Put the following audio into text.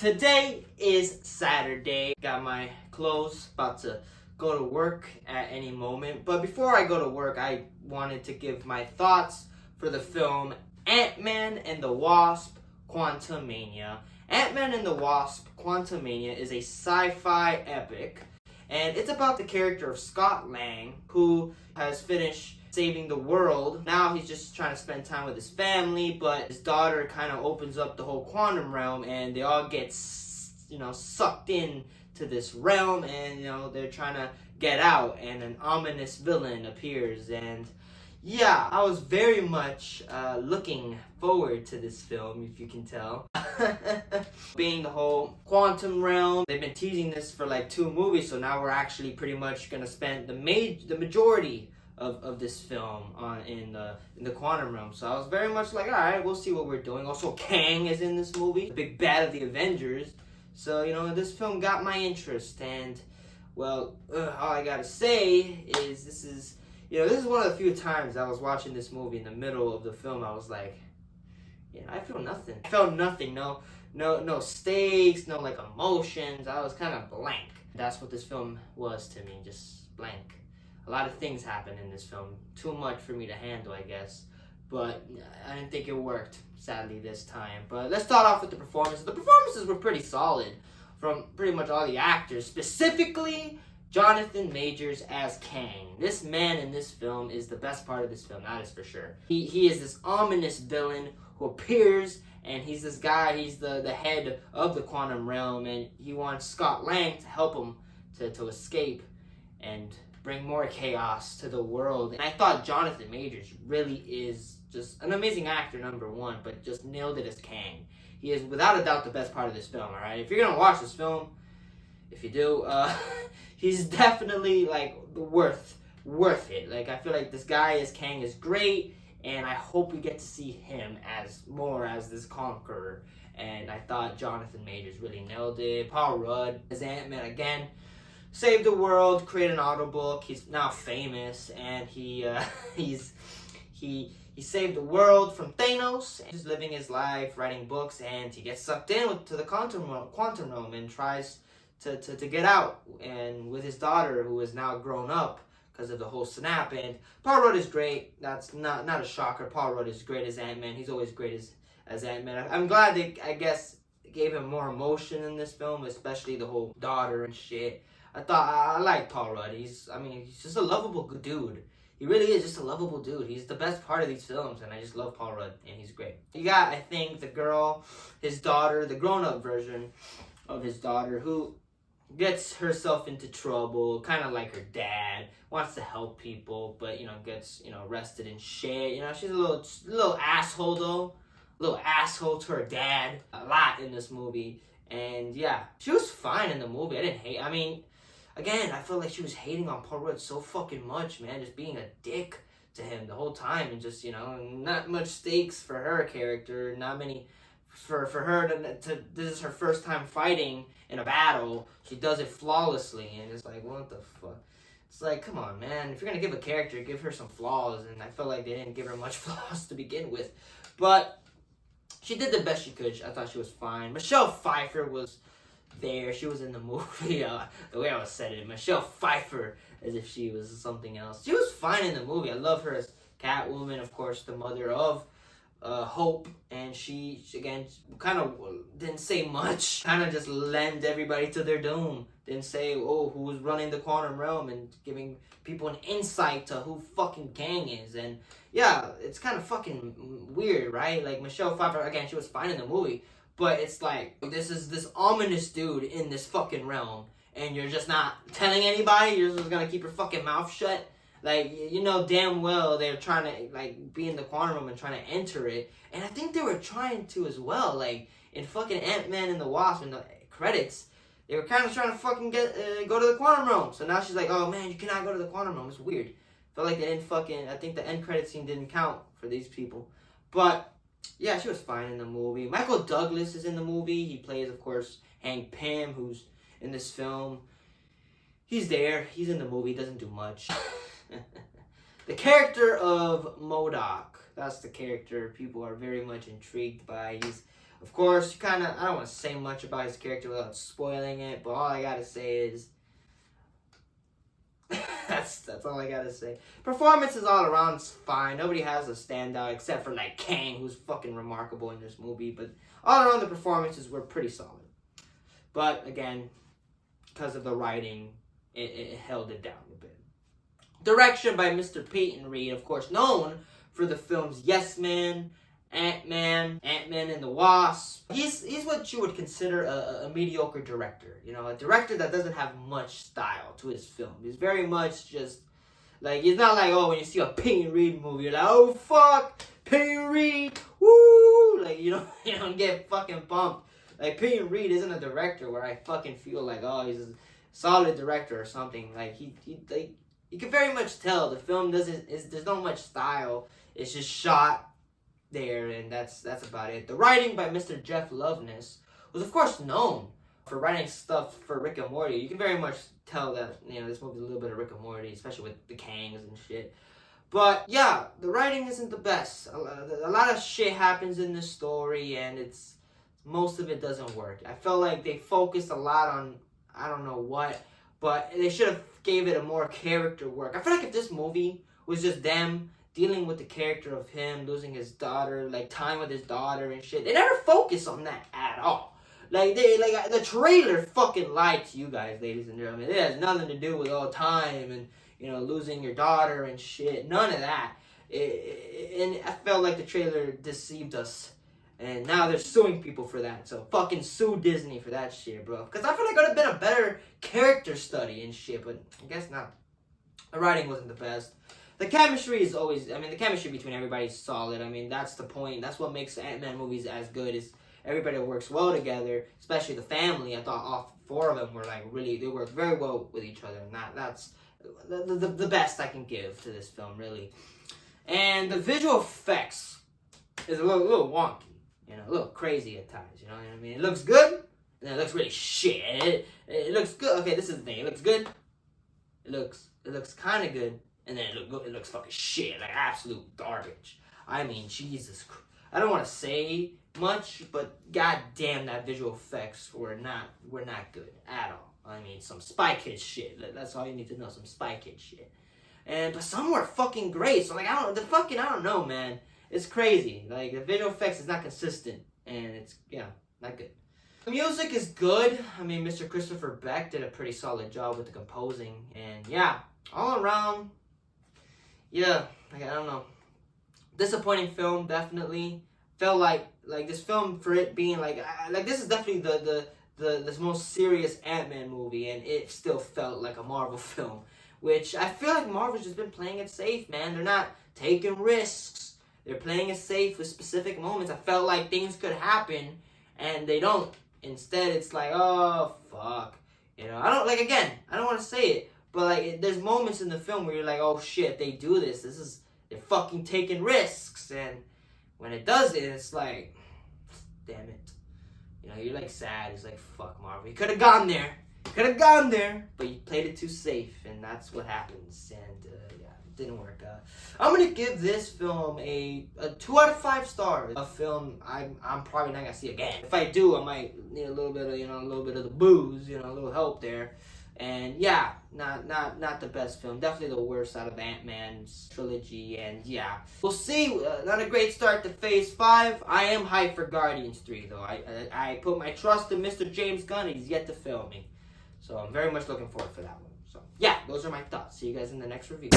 Today is Saturday. Got my clothes, about to go to work at any moment. But before I go to work, I wanted to give my thoughts for the film Ant-Man and the Wasp: Quantumania. Ant-Man and the Wasp: Quantumania is a sci-fi epic, and it's about the character of Scott Lang, who has finished saving the world. Now he's just trying to spend time with his family, but his daughter kind of opens up the whole quantum realm, and they all get, sucked in to this realm, and, they're trying to get out, and an ominous villain appears, and yeah, I was very much looking forward to this film, if you can tell. Being the whole quantum realm, they've been teasing this for like 2 movies, so now we're actually pretty much gonna spend the majority of this film in the quantum realm. So I was very much like, alright, we'll see what we're doing. Also, Kang is in this movie, the big bad of the Avengers. So, this film got my interest, and, well, all I gotta say is this is one of the few times I was watching this movie in the middle of the film. I was like, I feel nothing. I felt nothing. No stakes, no like emotions. I was kind of blank. That's what this film was to me, just blank. A lot of things happened in this film. Too much for me to handle, I guess. But I didn't think it worked, sadly, this time. But let's start off with the performances. The performances were pretty solid from pretty much all the actors. Specifically, Jonathan Majors as Kang. This man in this film is the best part of this film, that is for sure. He is this ominous villain who appears, and he's this guy, he's the head of the quantum realm, and he wants Scott Lang to help him to escape and bring more chaos to the world. And I thought Jonathan Majors really is just an amazing actor, number one, but just nailed it as Kang. He is without a doubt the best part of this film, alright? If you're gonna watch this film, if you do, he's definitely like worth it. Like, I feel like this guy as Kang is great, and I hope we get to see him as this conqueror. And I thought Jonathan Majors really nailed it. Paul Rudd as Ant-Man again. Saved the world, created an audiobook. He's now famous, and he saved the world from Thanos. He's living his life, writing books, and he gets sucked to the quantum realm and tries to get out, and with his daughter, who is now grown up because of the whole snap. And Paul Rudd is great. That's not a shocker. Paul Rudd is great as Ant-Man. He's always great as Ant-Man. I'm glad they, I guess, gave him more emotion in this film, especially the whole daughter and shit. I like Paul Rudd. He's just a lovable dude. He really is just a lovable dude. He's the best part of these films, and I just love Paul Rudd, and he's great. You got, I think, the girl, his daughter, the grown-up version of his daughter, who gets herself into trouble, kind of like her dad, wants to help people, but, gets, arrested and shit. She's a little asshole, though. A little asshole to her dad. A lot in this movie. And, yeah, she was fine in the movie. I didn't hate. Again, I feel like she was hating on Paul Rudd so fucking much, man. Just being a dick to him the whole time. And just, not much stakes for her character. Not many... For her to this is her first time fighting in a battle. She does it flawlessly, and it's like, what the fuck? It's like, come on, man. If you're gonna give a character, give her some flaws, and I feel like they didn't give her much flaws to begin with. But she did the best she could. I thought she was fine. Michelle Pfeiffer was there. She was in the movie. The way I was said it, Michelle Pfeiffer, as if she was something else. She was fine in the movie. I love her as Catwoman, of course, the mother of Hope, and she again kind of didn't say much, kind of just led everybody to their doom. Didn't say, who's running the quantum realm, and giving people an insight to who fucking Kang is. And yeah, it's kind of fucking weird, right? Like, Michelle Pfeiffer, again, she was fine in the movie, but it's like, this is this ominous dude in this fucking realm, and you're just not telling anybody. You're just gonna keep your fucking mouth shut. Like, damn well they're trying to, like, be in the quantum realm and trying to enter it. And I think they were trying to as well. Like, in fucking Ant-Man and the Wasp, in the credits, they were kind of trying to fucking go to the quantum realm. So now she's like, oh, man, you cannot go to the quantum realm. It's weird. Felt like they didn't I think the end credit scene didn't count for these people. But, yeah, she was fine in the movie. Michael Douglas is in the movie. He plays, of course, Hank Pym, who's in this film. He's there. He's in the movie. Doesn't do much. The character of MODOK, that's the character people are very much intrigued by. He's Of course, I don't want to say much about his character without spoiling it, but all I gotta say is, that's all I gotta say. Performances all around is fine. Nobody has a standout except for like Kang, who's fucking remarkable in this movie. But all around the performances were pretty solid. But again, because of the writing, it held it down a bit. Direction by Mr. Peyton Reed, of course, known for the films Yes Man, Ant-Man and the Wasp. He's what you would consider a mediocre director. You know, a director that doesn't have much style to his film. He's very much just, like, it's not like, oh, when you see a Peyton Reed movie, you're like, oh, fuck, Peyton Reed, woo! Like, you don't get fucking pumped. Like, Peyton Reed isn't a director where I fucking feel like, oh, he's a solid director or something. Like, you can very much tell the film there's not much style. It's just shot there, and that's about it. The writing by Mr. Jeff Loveness was, of course, known for writing stuff for Rick and Morty. You can very much tell that, this movie's a little bit of Rick and Morty, especially with the Kangs and shit. But yeah, the writing isn't the best. A lot of shit happens in this story, and most of it doesn't work. I felt like they focused a lot on I don't know what, but they should have gave it a more character work. I feel like if this movie was just them dealing with the character of him losing his daughter, like time with his daughter and shit, they never focus on that at all. Like the trailer fucking lied to you guys, ladies and gentlemen. It has nothing to do with all time and losing your daughter and shit. None of that. And I felt like the trailer deceived us. And now they're suing people for that. So fucking sue Disney for that shit, bro. Because I feel like it would have been a better character study and shit, but I guess not. The writing wasn't the best. The chemistry is always, the chemistry between everybody is solid. That's the point. That's what makes Ant-Man movies as good, is everybody works well together, especially the family. I thought all four of them were they worked very well with each other. And that's the best I can give to this film, really. And the visual effects is a little wonky. A little crazy at times, you know what I mean? It looks good, and then it looks really shit. It looks good. Okay, this is the thing. It looks good. It looks kind of good, and then it looks fucking shit, like absolute garbage. Jesus Christ. I don't want to say much, but goddamn, that visual effects were not good at all. Some Spy Kids shit. That's all you need to know. Some Spy Kids shit. But some were fucking great. So I don't know, man. It's crazy. Like, the visual effects is not consistent. And it's, not good. The music is good. Mr. Christopher Beck did a pretty solid job with the composing. And, all around, I don't know. Disappointing film, definitely. Felt like this film, for it being, this is definitely the most serious Ant-Man movie. And it still felt like a Marvel film. Which, I feel like Marvel's just been playing it safe, man. They're not taking risks. They're playing it safe with specific moments. I felt like things could happen, and they don't. Instead, it's like, oh, fuck. I don't want to say it, but, there's moments in the film where you're like, oh, shit, they do this. They're fucking taking risks, and when it does it, it's like, damn it. You're, sad. It's like, fuck, Marvel. You could have gone there. But you played it too safe, and that's what happens, and, it didn't work out. I'm gonna give this film a 2 out of 5 stars. A film I'm probably not gonna see again. If I do, I might need a little bit of the booze, a little help there. And not the best film. Definitely the worst out of Ant-Man's trilogy. And we'll see. Not a great start to Phase 5. I am hyped for Guardians 3 though. I put my trust in Mr. James Gunn. He's yet to fail me. So I'm very much looking forward for that one. So, those are my thoughts. See you guys in the next review.